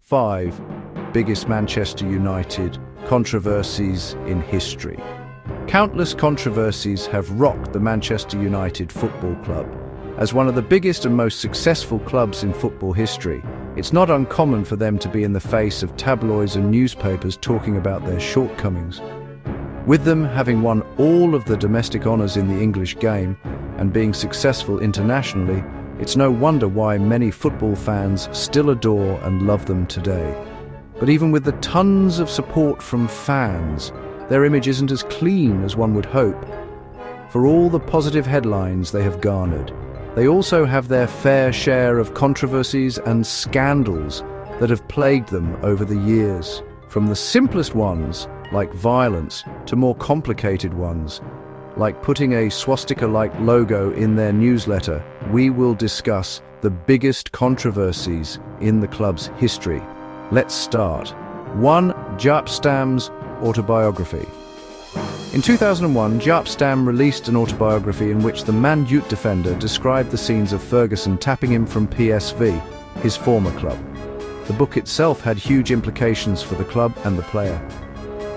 5 biggest Manchester United controversies in history. Countless controversies have rocked the Manchester United Football Club. As one of the biggest and most successful clubs in football history, it's not uncommon for them to be in the face of tabloids and newspapers talking about their shortcomings. With them having won all of the domestic honours in the English game and being successful internationally, it's no wonder why many football fans still adore and love them today. But even with the tons of support from fans, their image isn't as clean as one would hope. For all the positive headlines they have garnered, they also have their fair share of controversies and scandals that have plagued them over the years. From the simplest ones, like violence, to more complicated ones, like putting a swastika-like logo in their newsletter, we will discuss the biggest controversies in the club's history. Let's start. 1. Stam's autobiography. In 2001, Stam released an autobiography in which the Man Utd defender described the scenes of Ferguson tapping him from PSV, his former club. The book itself had huge implications for the club and the player.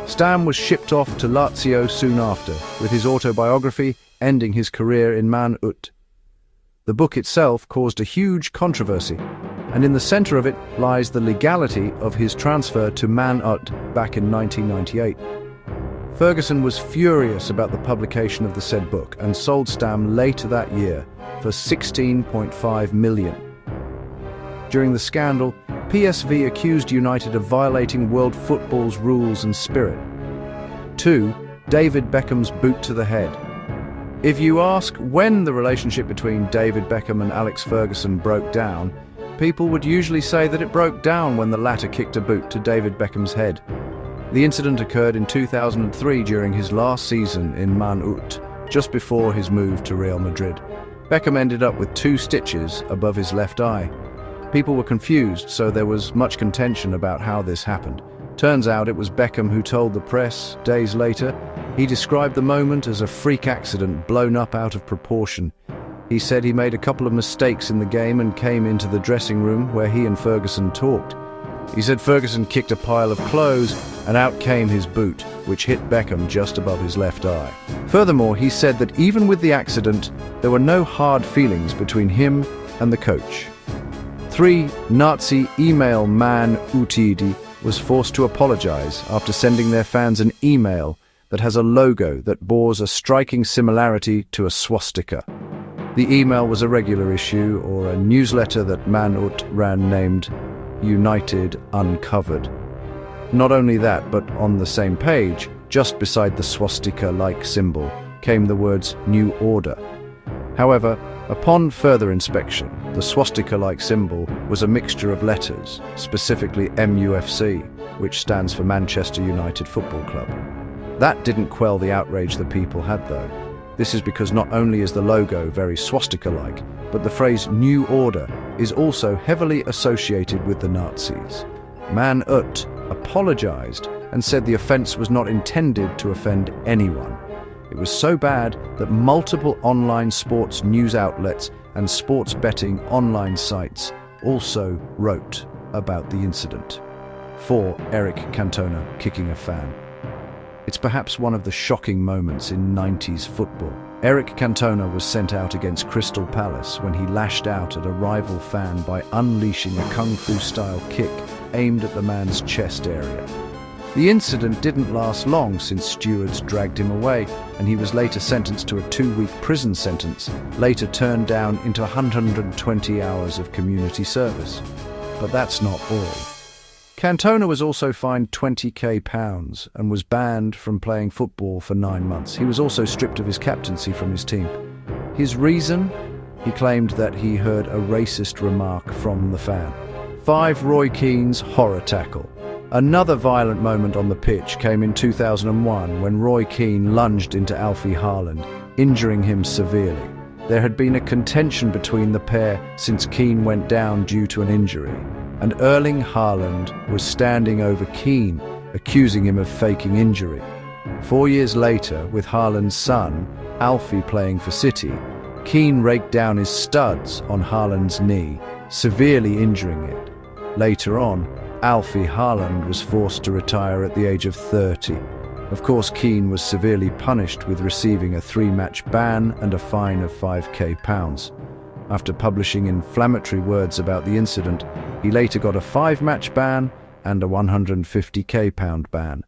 Stam was shipped off to Lazio soon after, with his autobiography ending his career in Man Utd. The book itself caused a huge controversy, and in the center of it lies the legality of his transfer to Man Utd back in 1998. Ferguson was furious about the publication of the said book and sold Stam later that year for $16.5 million. During the scandal, PSV accused United of violating world football's rules and spirit. 2. David Beckham's boot to the head. If you ask when the relationship between David Beckham and Alex Ferguson broke down, people would usually say that it broke down when the latter kicked a boot to David Beckham's head. The incident occurred in 2003 during his last season in Man Utd, just before his move to Real Madrid. Beckham ended up with 2 stitches above his left eye. People were confused, so there was much contention about how this happened. Turns out it was Beckham who told the press days later. He described the moment as a freak accident blown up out of proportion. He said he made a couple of mistakes in the game and came into the dressing room where he and Ferguson talked. He said Ferguson kicked a pile of clothes and out came his boot, which hit Beckham just above his left eye. Furthermore, he said that even with the accident, there were no hard feelings between him and the coach. 3. Nazi email man Utd was forced to apologize after sending their fans an email that has a logo that bores a striking similarity to a swastika. The email was a regular issue or a newsletter that Man Utd ran named United Uncovered. Not only that, but on the same page, just beside the swastika-like symbol, came the words New Order. However, upon further inspection, the swastika-like symbol was a mixture of letters, specifically MUFC, which stands for Manchester United Football Club. That didn't quell the outrage the people had, though. This is because not only is the logo very swastika-like, but the phrase New Order is also heavily associated with the Nazis. Man Utd apologized and said the offense was not intended to offend anyone. It was so bad that multiple online sports news outlets and sports betting online sites also wrote about the incident. 4. Eric Cantona kicking a fan. It's perhaps one of the shocking moments in 90s football. Eric Cantona was sent out against Crystal Palace when he lashed out at a rival fan by unleashing a kung fu-style kick aimed at the man's chest area. The incident didn't last long since stewards dragged him away, and he was later sentenced to a 2-week prison sentence, later turned down into 120 hours of community service. But that's not all. Cantona was also fined £20,000 and was banned from playing football for 9 months. He was also stripped of his captaincy from his team. His reason? He claimed that he heard a racist remark from the fan. 5. Roy Keane's horror tackle. Another violent moment on the pitch came in 2001 when Roy Keane lunged into Alfie Haaland, injuring him severely. There had been a contention between the pair since Keane went down due to an injury, and Erling Haaland was standing over Keane, accusing him of faking injury. 4 years later, with Haaland's son, Alfie, playing for City, Keane raked down his studs on Haaland's knee, severely injuring it. Later on, Alfie Haaland was forced to retire at the age of 30. Of course, Keane was severely punished with receiving a 3-match ban and a fine of £5,000. After publishing inflammatory words about the incident, he later got a 5-match ban and a £150,000 ban.